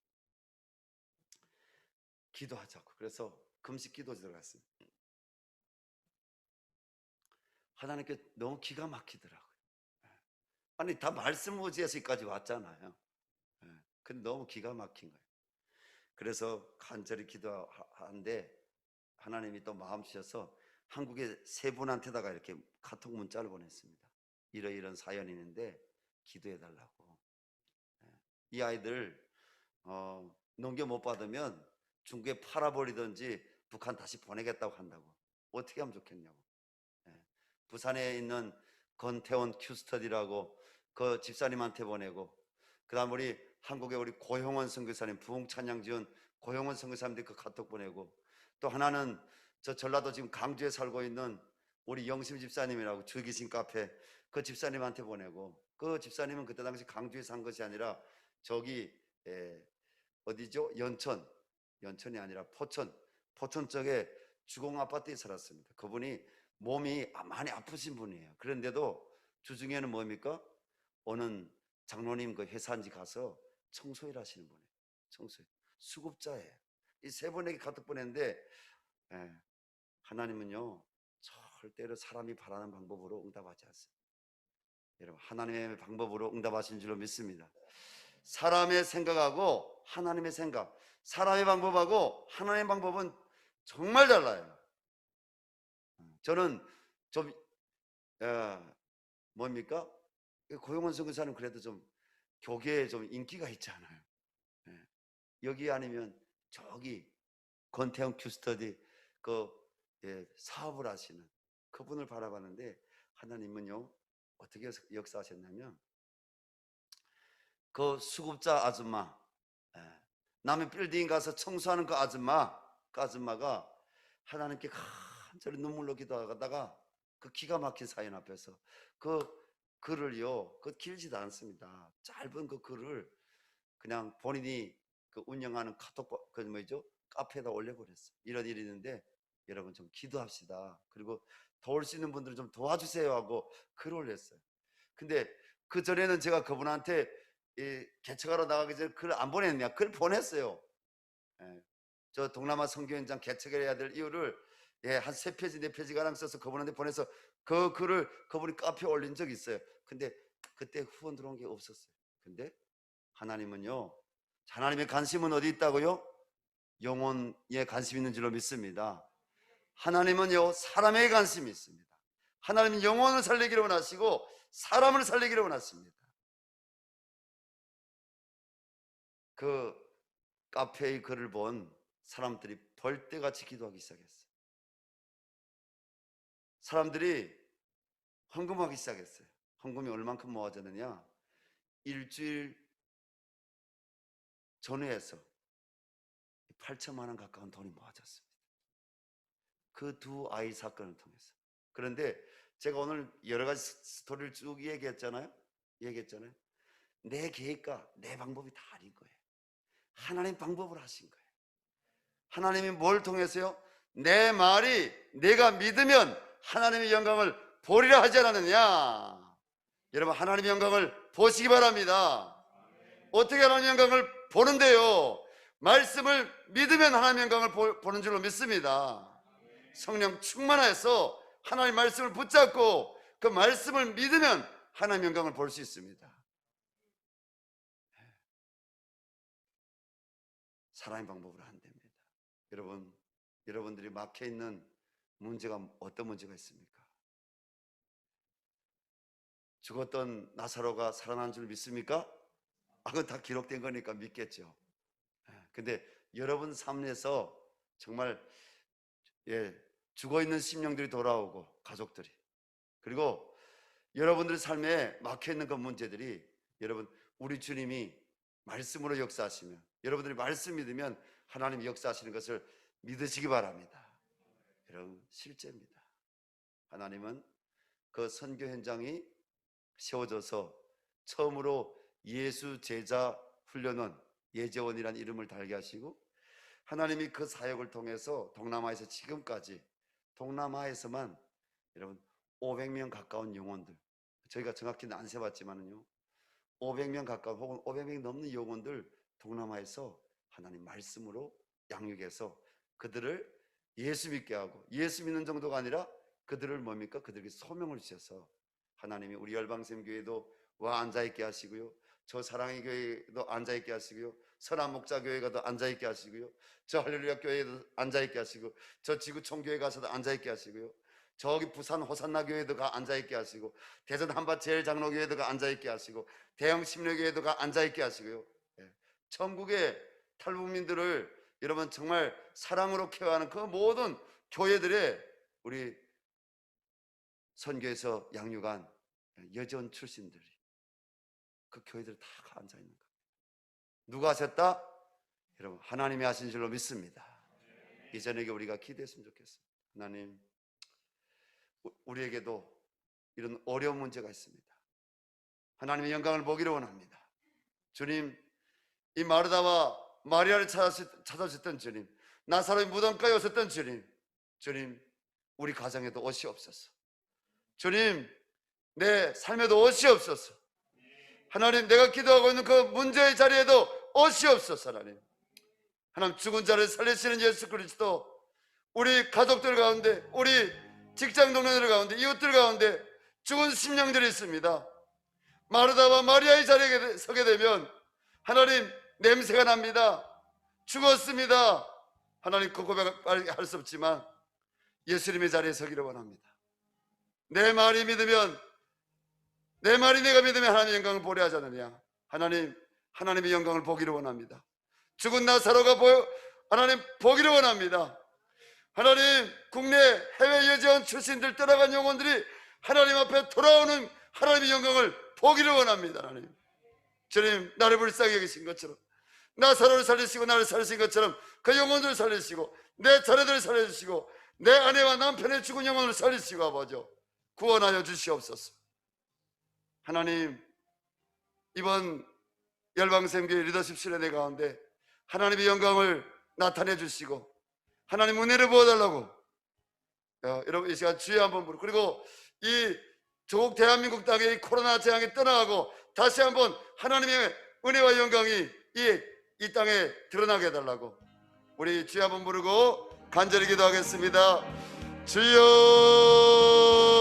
Speaker 1: 기도하자고. 그래서 금식 기도 들어갔습니다. 하나님께 너무 기가 막히더라고요. 아니 다 말씀 의지해서 여기까지 왔잖아요. 근데 너무 기가 막힌 거예요. 그래서 간절히 기도하는데 하나님이 또 마음 주셔서 한국의 세 분한테다가 이렇게 카톡 문자를 보냈습니다. 이런 사연이 있는데 기도해 달라고. 이 아이들 넘겨 못 받으면 중국에 팔아버리든지 북한 다시 보내겠다고 한다고. 어떻게 하면 좋겠냐고. 부산에 있는 건태원 큐스터디라고 그 집사님한테 보내고, 그 다음 우리 한국의 우리 고형원 선교사님, 부흥찬양 지은 고형원 선교사님한테 그 카톡 보내고, 또 하나는 저 전라도 지금 강주에 살고 있는 우리 영심 집사님이라고 주기신 카페 그 집사님한테 보내고, 그 집사님은 그때 당시 강주에 산 것이 아니라 저기 어디죠? 연천이 아니라 포천 쪽에 주공 아파트에 살았습니다. 그분이 몸이 많이 아프신 분이에요. 그런데도 주중에는 뭡니까? 오는 장로님 그 회사인지 가서 청소일 하시는 분이에요. 청소일 수급자예요. 이 세 분에게 카톡 보냈는데 하나님은요 절대로 사람이 바라는 방법으로 응답하지 않습니다. 여러분 하나님의 방법으로 응답하신 줄로 믿습니다. 사람의 생각하고 하나님의 생각, 사람의 방법하고 하나님의 방법은 정말 달라요. 저는 좀 뭡니까? 고용원 선교사는 그래도 좀 교계에 좀 인기가 있잖아요. 여기 아니면 저기 권태형 큐스터디 그 사업을 하시는 그분을 바라봤는데 하나님은요 어떻게 역사하셨냐면 그 수급자 아줌마, 남의 빌딩 가서 청소하는 그 아줌마가 하나님께 간절히 눈물로 기도하다가 그 기가 막힌 사연 앞에서 그 글을요, 그 길지도 않습니다. 짧은 그 글을 그냥 본인이 그 운영하는 카톡 그 뭐죠? 카페에다 올려버렸어요. 이런 일이 있는데 여러분 좀 기도합시다. 그리고 도울 수 있는 분들은 좀 도와주세요 하고 글을 올렸어요. 근데 그 전에는 제가 그분한테 개척하러 나가기 전에 글 안 보냈냐? 글 보냈어요. 저 동남아 선교현장 개척해야 될 이유를 한 3페이지 4페이지 가량 써서 그분한테 보내서 그 글을 그분이 카페에 올린 적이 있어요. 근데 그때 후원 들어온 게 없었어요. 근데 하나님은요, 하나님의 관심은 어디 있다고요? 영혼에 관심 있는 줄로 믿습니다. 하나님은요 사람에게 관심이 있습니다. 하나님은 영혼을 살리기를 원하시고 사람을 살리기를 원하십니다. 그 카페의 글을 본 사람들이 벌떼같이 기도하기 시작했어요. 사람들이 헌금하기 시작했어요. 헌금이 얼만큼 모아졌느냐? 일주일 전후에서 8천만 원 가까운 돈이 모아졌습니다. 그 두 아이 사건을 통해서. 그런데 제가 오늘 여러 가지 스토리를 쭉 얘기했잖아요. 내 계획과 내 방법이 다 아닌 거예요. 하나님 방법을 하신 거예요. 하나님이 뭘 통해서요? 내 말이 내가 믿으면 하나님의 영광을 보리라 하지 않았느냐? 여러분 하나님의 영광을 보시기 바랍니다. 어떻게 하나님의 영광을 보는데요? 말씀을 믿으면 하나님의 영광을 보는 줄로 믿습니다. 성령 충만해서 하나님의 말씀을 붙잡고 그 말씀을 믿으면 하나님의 영광을 볼 수 있습니다. 사람의 방법으로 안 됩니다. 여러분들이 막혀 있는 문제가 어떤 문제가 있습니까? 죽었던 나사로가 살아난 줄 믿습니까? 그건 다 기록된 거니까 믿겠죠. 근데 여러분 삶에서 정말 죽어있는 심령들이 돌아오고 가족들이, 그리고 여러분들의 삶에 막혀있는 그 문제들이 여러분 우리 주님이 말씀으로 역사하시면, 여러분들이 말씀 믿으면 하나님이 역사하시는 것을 믿으시기 바랍니다. 여러분 실제입니다. 하나님은 그 선교 현장이 세워져서 처음으로 예수 제자 훈련원 예제원이라는 이름을 달게 하시고, 하나님이 그 사역을 통해서 동남아에서 지금까지 동남아에서만 여러분 500명 가까운 영혼들, 저희가 정확히는 안 세봤지만은요 500명 가까운 혹은 500명 넘는 영혼들 동남아에서 하나님 말씀으로 양육해서 그들을 예수 믿게 하고, 예수 믿는 정도가 아니라 그들을 뭡니까? 그들에게 소명을 주셔서 하나님이 우리 열방샘교회도 와 앉아있게 하시고요, 저 사랑의 교회도 앉아있게 하시고요, 선한 목자 교회가도 앉아있게 하시고요, 저 할렐루야 교회도 앉아있게 하시고, 저 지구촌 교회 가서도 앉아있게 하시고요, 저기 부산 호산나 교회도 가 앉아있게 하시고, 대전 한밭 제일장로교회도 가 앉아있게 하시고, 대형 심려교회도 가 앉아있게 하시고요, 천국의 탈북민들을 여러분 정말 사랑으로 케어하는 그 모든 교회들의 우리 선교에서 양육한 여전 출신들이 그 교회들에 다 앉아있는 겁니다. 누가 하셨다? 여러분 하나님이 하신 줄로 믿습니다. 이 저녁에 우리가 기도했으면 좋겠습니다. 하나님, 우리에게도 이런 어려운 문제가 있습니다. 하나님의 영광을 보기를 원합니다. 주님, 이 마르다와 마리아를 찾아주셨던 주님, 나사로의 무덤가에 오셨던 주님, 주님 우리 가정에도 오시옵소서. 주님 내 삶에도 오시옵소서. 하나님, 내가 기도하고 있는 그 문제의 자리에도 오시옵소서. 하나님 죽은 자를 살리시는 예수 그리스도, 우리 가족들 가운데, 우리 직장 동료들 가운데, 이웃들 가운데 죽은 심령들이 있습니다. 마르다와 마리아의 자리에 서게 되면 하나님 냄새가 납니다. 죽었습니다. 하나님 그 고백을 빨리 할 수 없지만 예수님의 자리에 서기를 원합니다. 내 말이 믿으면, 내 말이 내가 믿으면 하나님의 영광을 보려 하지 않느냐. 하나님, 하나님의 영광을 보기를 원합니다. 죽은 나사로가 하나님 보기를 원합니다. 하나님, 국내 해외 예지원 출신들 떠나간 영혼들이 하나님 앞에 돌아오는 하나님의 영광을 보기를 원합니다. 하나님, 주님 나를 불쌍히 여기신 것처럼, 나사로를 살리시고 나를 살리신 것처럼 그 영혼들을 살리시고 내 자녀들을 살려주시고 내 아내와 남편의 죽은 영혼을 살리시고 아버지 구원하여 주시옵소서. 하나님, 이번 열방샘교회 리더십 수련회 가운데 하나님의 영광을 나타내 주시고 하나님 은혜를 부어달라고, 여러분 이 시간 주여 한번 부르고, 그리고 이 조국 대한민국 땅에 이 코로나 재앙이 떠나가고 다시 한번 하나님의 은혜와 영광이 이 땅에 드러나게 해달라고 우리 주여 한번 부르고 간절히 기도하겠습니다. 주여